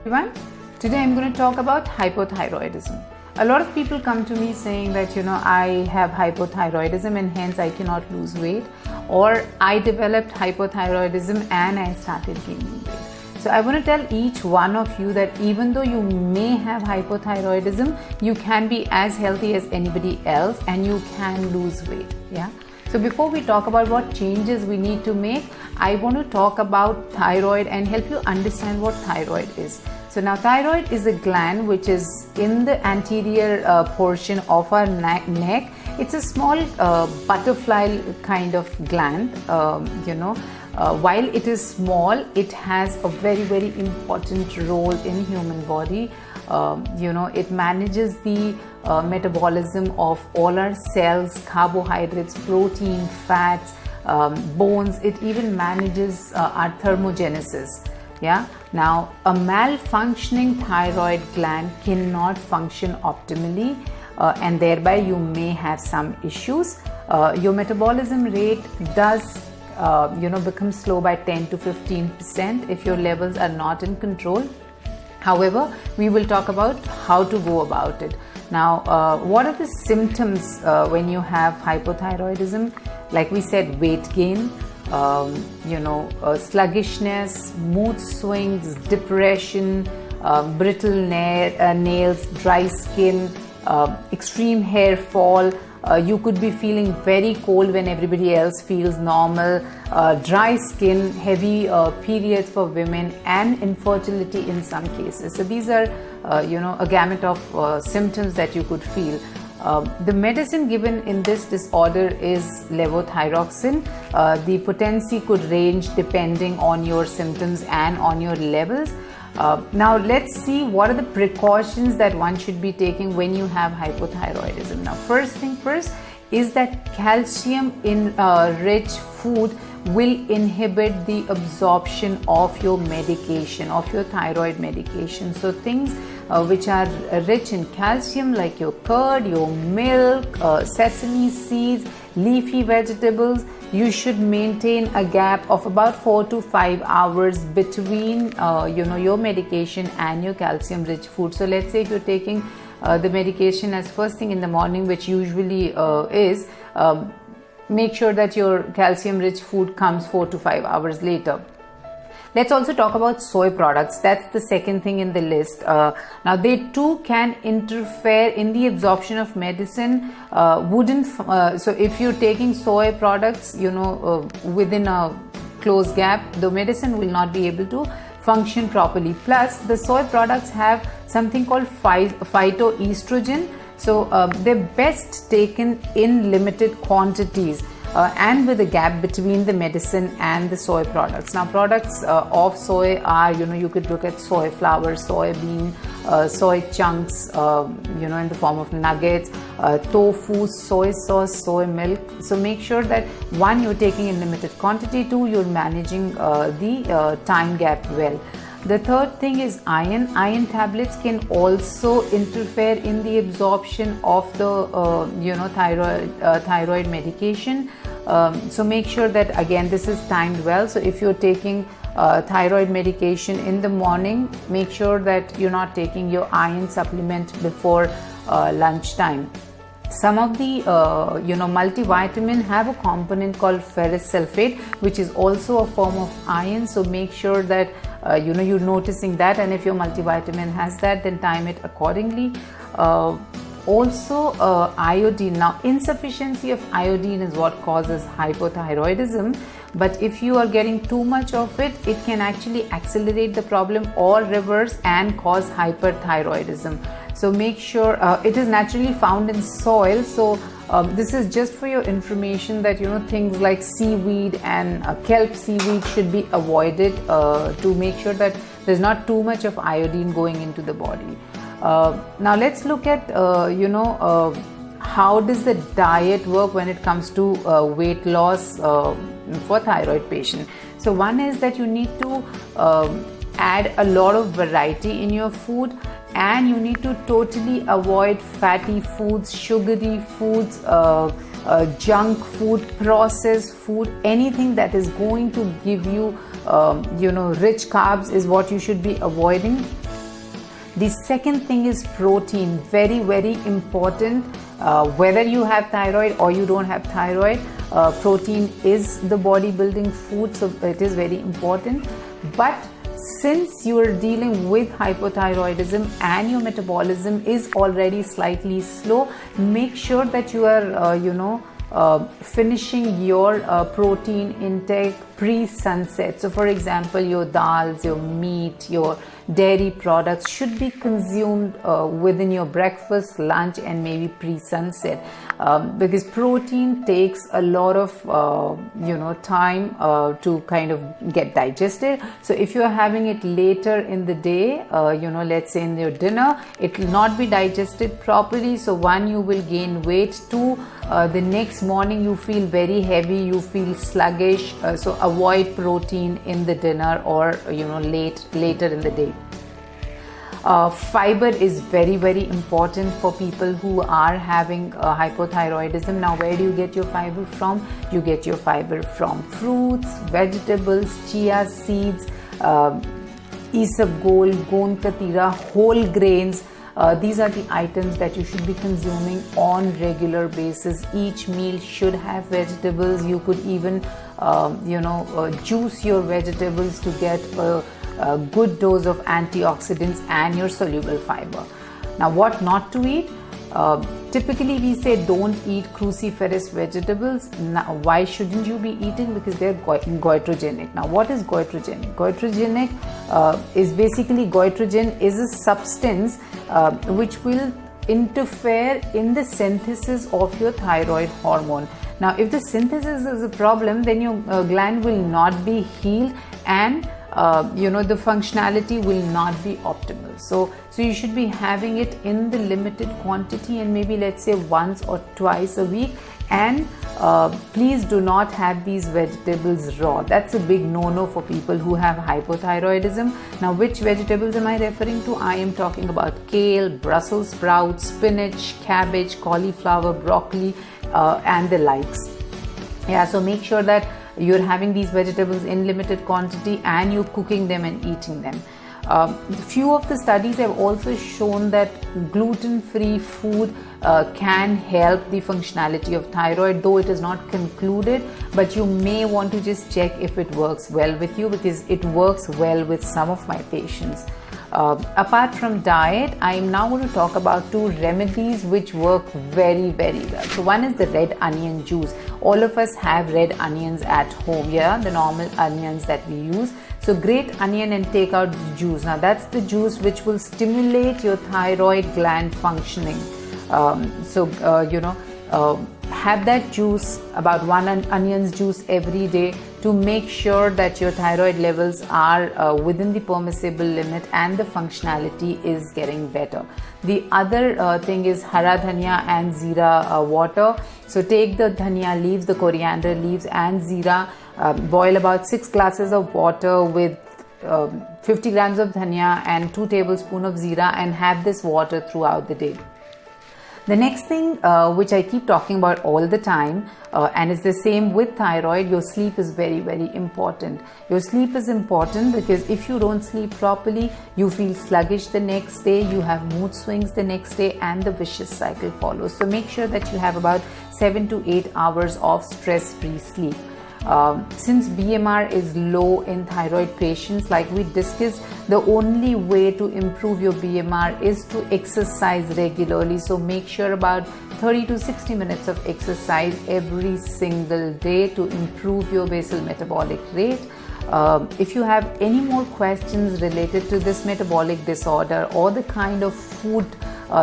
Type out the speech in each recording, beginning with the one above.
Everyone, today I'm going to talk about hypothyroidism. A lot of people come to me saying that I have hypothyroidism and hence I cannot lose weight, or I developed hypothyroidism and I started gaining weight. So I want to tell each one of you that even though you may have hypothyroidism, you can be as healthy as anybody else and you can lose weight. Yeah. So before we talk about what changes we need to make, I want to talk about thyroid and help you understand what thyroid is. So now thyroid is a gland which is in the anterior portion of our neck. It's a small butterfly kind of gland, while it is small, it has a very important role in human body. It manages the metabolism of all our cells, carbohydrates, protein, fats, bones. It even manages our thermogenesis. Yeah. Now, a malfunctioning thyroid gland cannot function optimally, and thereby you may have some issues. Your metabolism rate does become slow by 10 to 15% if your levels are not in control. However, we will talk about how to go about it. Now, what are the symptoms when you have hypothyroidism? Like we said, weight gain, sluggishness, mood swings, depression, brittle nails, dry skin, extreme hair fall. You could be feeling very cold when everybody else feels normal, dry skin, heavy periods for women, and infertility in some cases. So these are, a gamut of symptoms that you could feel. The medicine given in this disorder is levothyroxine. The potency could range depending on your symptoms and on your levels. Now let's see what are the precautions that one should be taking when you have hypothyroidism. Now, first thing first is that calcium in rich food will inhibit the absorption of your medication, of your thyroid medication. So things which are rich in calcium, like your curd, your milk, sesame seeds, leafy vegetables, you should maintain a gap of about 4 to 5 hours between your medication and your calcium rich food. So let's say if you're taking the medication as first thing in the morning, which usually is, make sure that your calcium rich food comes 4 to 5 hours later. Let's also talk about soy products. That's the second thing in the list. Now, they too can interfere in the absorption of medicine. So if you're taking soy products, within a close gap, the medicine will not be able to function properly. Plus, the soy products have something called phytoestrogen. So they're best taken in limited quantities. And with a gap between the medicine and the soy products. Now, products of soy are, you could look at soy flour, soybean, soy chunks, in the form of nuggets, tofu, soy sauce, soy milk. So make sure that one, you're taking in limited quantity, two, you're managing the time gap well. The third thing is iron. Iron tablets can also interfere in the absorption of the thyroid medication. So make sure that, again, this is timed well. So if you're taking thyroid medication in the morning, make sure that you're not taking your iron supplement before lunchtime. Some of the multivitamin have a component called ferrous sulfate, which is also a form of iron. So make sure that you're noticing that, and if your multivitamin has that, then time it accordingly. Also iodine. Now, insufficiency of iodine is what causes hypothyroidism, but if you are getting too much of it, it can actually accelerate the problem or reverse and cause hyperthyroidism. So make sure it is naturally found in soil. So this is just for your information that things like seaweed and kelp seaweed should be avoided to make sure that there's not too much of iodine going into the body. Now let's look at how does the diet work when it comes to weight loss for thyroid patient. So one is that you need to add a lot of variety in your food, and you need to totally avoid fatty foods, sugary foods, junk food, processed food. Anything that is going to give you rich carbs is what you should be avoiding. The second thing is protein. Very, very important. Whether you have thyroid or you don't have thyroid, protein is the bodybuilding food, so it is very important. But since you are dealing with hypothyroidism and your metabolism is already slightly slow, make sure that you are finishing your protein intake pre-sunset. So for example, your dals, your meat, your dairy products should be consumed within your breakfast, lunch, and maybe pre-sunset, because protein takes a lot of time to kind of get digested. So if you are having it later in the day, let's say in your dinner, it will not be digested properly. So one, you will gain weight. Two, the next morning you feel very heavy, you feel sluggish. So avoid protein in the dinner or later in the day. Fiber is very, very important for people who are having hypothyroidism. Now, where do you get your fiber from? You get your fiber from fruits, vegetables, chia seeds, isabgol, gond katira, whole grains. These are the items that you should be consuming on regular basis. Each meal should have vegetables. You could even juice your vegetables to get a good dose of antioxidants and your soluble fiber. Now, what not to eat? Typically we say don't eat cruciferous vegetables. Now, why shouldn't you be eating? Because they're goitrogenic. Now, what is goitrogenic? Goitrogenic is basically, goitrogen is a substance which will interfere in the synthesis of your thyroid hormone. Now, if the synthesis is a problem, then your gland will not be healed, and the functionality will not be optimal. So you should be having it in the limited quantity, and maybe let's say once or twice a week. And please do not have these vegetables raw. That's a big no-no for people who have hypothyroidism. Now, which vegetables am I referring to? I am talking about kale, Brussels sprouts, spinach, cabbage, cauliflower, broccoli, and the likes. Yeah, so make sure that you're having these vegetables in limited quantity and you're cooking them and eating them. Few of the studies have also shown that gluten-free food can help the functionality of thyroid, though it is not concluded, but you may want to just check if it works well with you, because it works well with some of my patients. Apart from diet, I am now going to talk about two remedies which work very, very well. So one is the red onion juice. All of us have red onions at home, the normal onions that we use. So grate onion and take out the juice. Now that's the juice which will stimulate your thyroid gland functioning. Have that juice, about one onion's juice every day, to make sure that your thyroid levels are within the permissible limit and the functionality is getting better. The other thing is hara dhania and zira water. So take the dhania leaves, the coriander leaves and zira, boil about 6 glasses of water with 50 grams of dhania and 2 tablespoons of zira, and have this water throughout the day. The next thing which I keep talking about all the time, and it's the same with thyroid, your sleep is very, very important. Your sleep is important because if you don't sleep properly, you feel sluggish the next day, you have mood swings the next day, and the vicious cycle follows. So make sure that you have about 7 to 8 hours of stress-free sleep. Since BMR is low in thyroid patients, like we discussed, the only way to improve your BMR is to exercise regularly. So make sure about 30 to 60 minutes of exercise every single day to improve your basal metabolic rate. If you have any more questions related to this metabolic disorder or the kind of food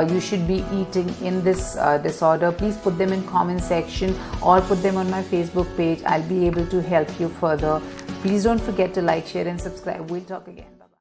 you should be eating in this disorder, please put them in comment section or put them on my Facebook page. I'll be able to help you further. Please don't forget to like, share and subscribe. We'll talk again.